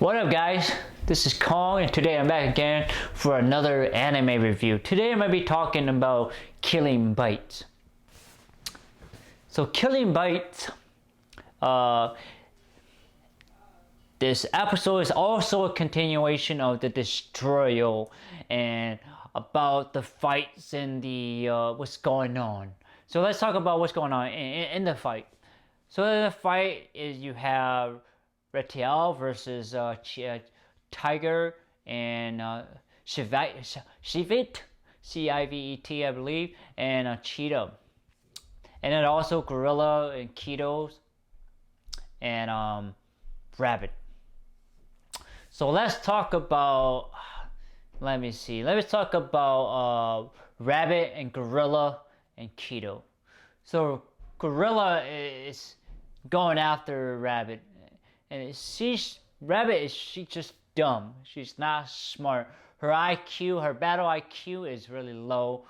What up guys, this is Kong and today I'm back again for another anime review. Today I'm going to be talking about Killing Bites. So Killing Bites, this episode is also a continuation of the Destroyer and about the fights and the what's going on. So let's talk about what's going on in the fight. So the fight is you have Ratel versus Tiger and Civet, C-I-V-E-T, I believe, and Kido. And then also Gorilla and Kido and Rabbit. So let's talk about, let's talk about Rabbit and Gorilla and Kido. So Gorilla is going after Rabbit. And Rabbit is just dumb. She's not smart. Her IQ, her battle IQ is really low.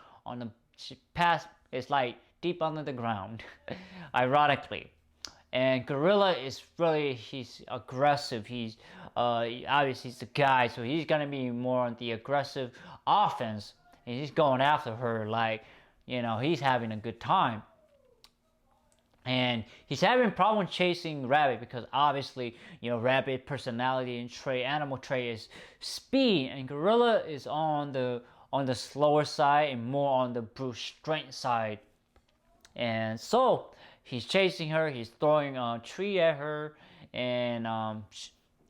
It's like deep under the ground, ironically. And Gorilla is really, he's aggressive. He's obviously he's the guy, so he's gonna be more on the aggressive offense. And he's going after her like, you know, he's having a good time. And he's having problem chasing Rabbit because obviously, you know, Rabbit personality and trait, animal trait is speed, and Gorilla is on the slower side and more on the brute strength side. And so he's chasing her. He's throwing a tree at her, and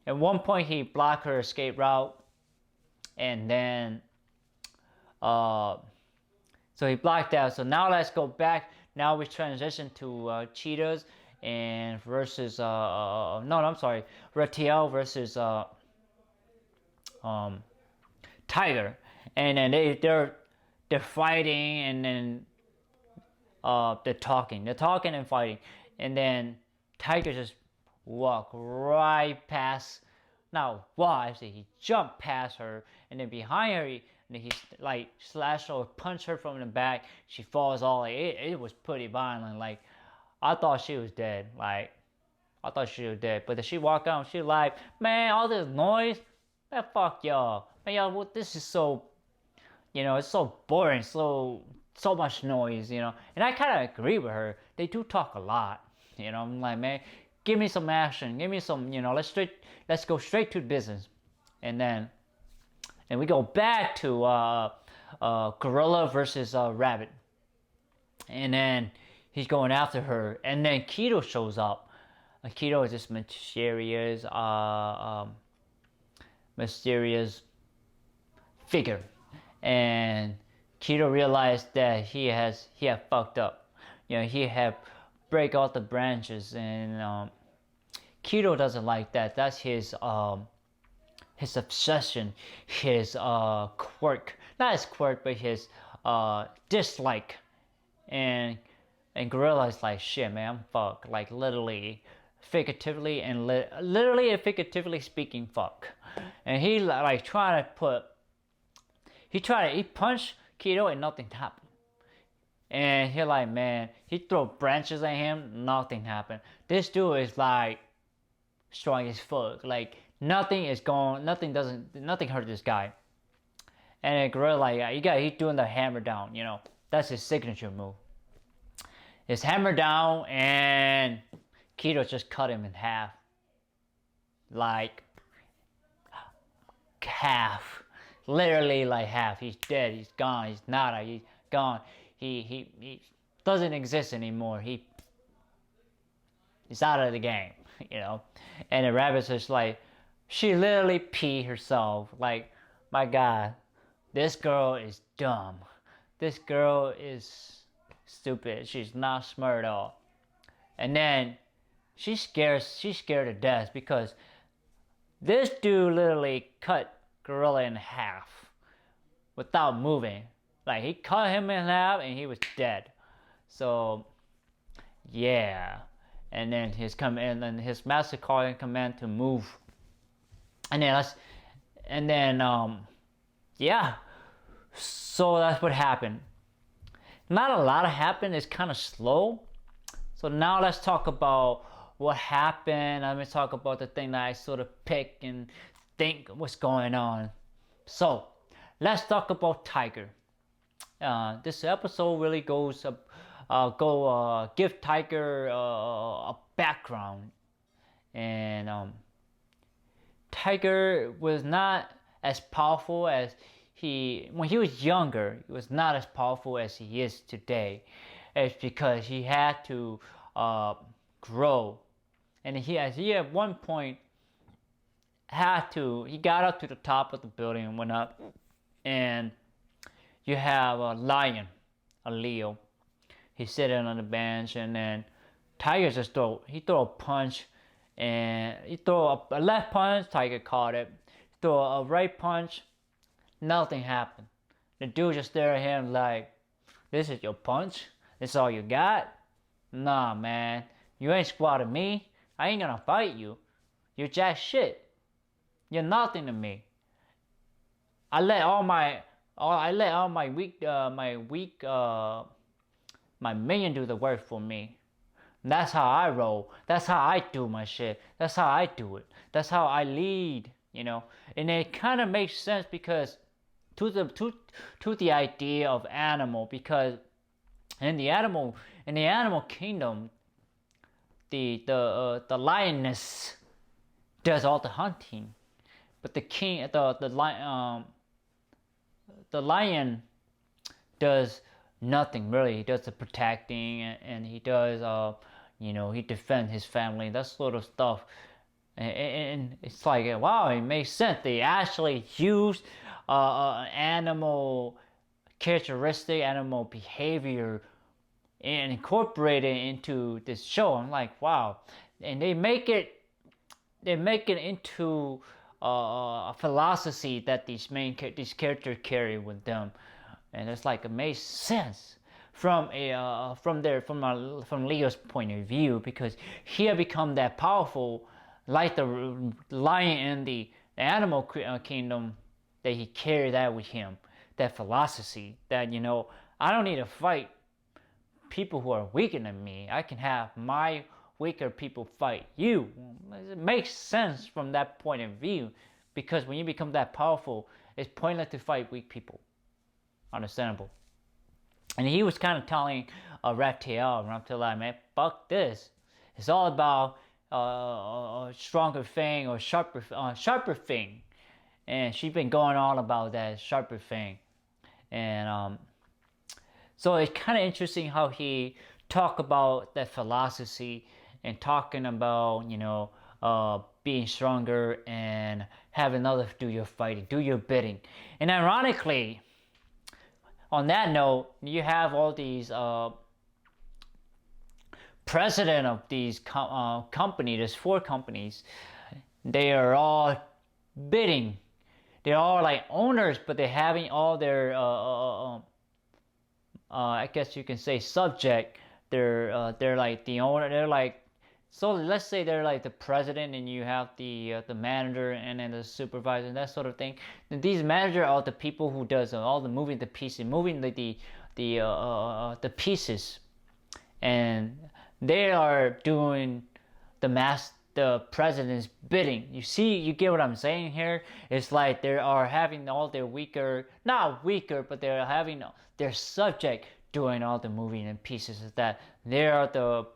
at one point he blocked her escape route, and then so he blocked that. So now let's go back. Now we transition to Cheetahs and versus Ratel versus Tiger, and then they're fighting, and then they're talking and fighting, and then Tiger just walk right past. Now why? He jumped past her, and then behind her. And he like slashed or punched her from the back. She falls all like it was pretty violent. Like I thought she was dead. But then she walked out. She like, man, all this noise, man, fuck y'all, man, y'all. Well, this is so, you know, it's so boring. So much noise, you know. And I kind of agree with her. They do talk a lot, you know. I'm like, man, give me some action. Give me some, you know. Let's go straight to business. And we go back to Gorilla versus Rabbit. And then he's going after her. And then Kido shows up. Kido is this mysterious figure. And Kido realized that he had fucked up. You know, he had break all the branches. And Kido doesn't like that. That's his obsession, his quirk, not his quirk, but his dislike. And Gorilla is like, shit, man, I'm fucked. Like literally, figuratively and literally and figuratively speaking, fuck. And he like he punched Kido and nothing happened. And he like, man, he throw branches at him, nothing happened. This dude is like strong as fuck. Like nothing hurt this guy. And then Gorilla like, he's doing the hammer down, you know. That's his signature move. His hammer down, and Kido just cut him in half. Like half. Literally like half. He's dead, he's gone, he's nada, he's gone. He doesn't exist anymore. He's out of the game, you know. And the Rabbit's just like, she literally peed herself. Like, my God, this girl is dumb. This girl is stupid. She's not smart at all. And then she's scared to death because this dude literally cut Gorilla in half without moving. Like, he cut him in half and he was dead. So, yeah. And then his master called in command to move. Yeah, so that's what happened. Not a lot happened. It's kind of slow. So now let's talk about what happened. I'm gonna talk about the thing that I sort of pick and think what's going on. So let's talk about Tiger. This episode really goes give Tiger a background, and Tiger was not as powerful as when he was younger. He was not as powerful as he is today. It's because he had to grow, and he at one point he got up to the top of the building and went up, and you have a lion, a Leo. He's sitting on the bench, and then Tiger just throw a punch, and he throw a left punch. Tiger caught it. Throw a right punch. Nothing happened. The dude just stared at him like, "This is your punch? This all you got? Nah, man. You ain't squatting me. I ain't gonna fight you. You're jack shit. You're nothing to me. I let all my minion do the work for me. That's how I roll. That's how I do my shit. That's how I do it. That's how I lead, you know." And it kind of makes sense because to the idea of animal, because in the animal kingdom, the lioness does all the hunting, but the lion does nothing really. He does the protecting, and he does he defends his family, that sort of stuff. And it's like, wow, it makes sense. They actually use animal characteristic, animal behavior, and incorporate it into this show. I'm like, wow. And they make it into a philosophy that these characters carry with them, and it's like, it makes sense from Leo's point of view, because he had become that powerful, like the lion in the animal kingdom, that he carried that with him, that philosophy that, I don't need to fight people who are weaker than me. I can have my weaker people fight you. It makes sense from that point of view, because when you become that powerful, it's pointless to fight weak people. Understandable. And he was kind of telling Ratel, like, man, fuck this. It's all about a stronger thing or sharper thing. And she's been going on about that sharper thing. And so it's kind of interesting how he talked about that philosophy, and talking about, being stronger and having others do your fighting, do your bidding. And ironically, on that note, you have all these president of these companies. There's 4 companies. They are all bidding. They're all like owners, but they're having all their I guess you can say subject. They're like the owner. They're like, so let's say they're like the president, and you have the manager, and then the supervisor, and that sort of thing. And these managers are the people who does all the moving the pieces, the pieces, and they are doing the president's bidding. You get what I'm saying here? It's like they are having all their not weaker, but they're having their subject doing all the moving and pieces of that. They are the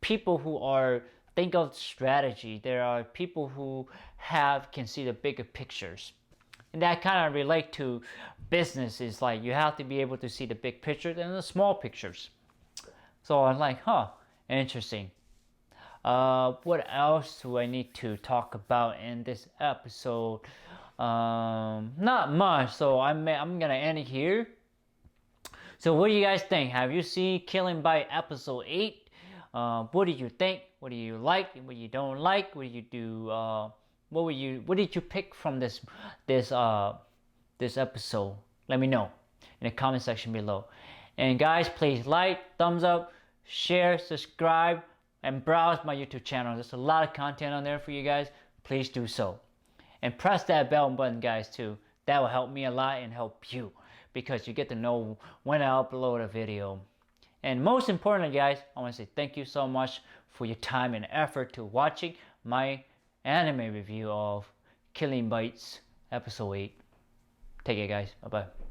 people who think of strategy. There are people who can see the bigger pictures. And that kind of relate to business. Is like, you have to be able to see the big picture and the small pictures. So I'm like, interesting. What else do I need to talk about in this episode? Not much, so I'm gonna end it here. So what do you guys think? Have you seen Killing Bites episode 8? What do you think? What do you like? What you don't like? What do you do? What did you pick from this episode? Let me know in the comment section below. And guys, please like, thumbs up, share, subscribe, and browse my YouTube channel. There's a lot of content on there for you guys. Please do so. And press that bell button, guys, too. That will help me a lot and help you, because you get to know when I upload a video. And most importantly, guys, I want to say thank you so much for your time and effort to watching my anime review of Killing Bites Episode 8. Take it, guys. Bye-bye.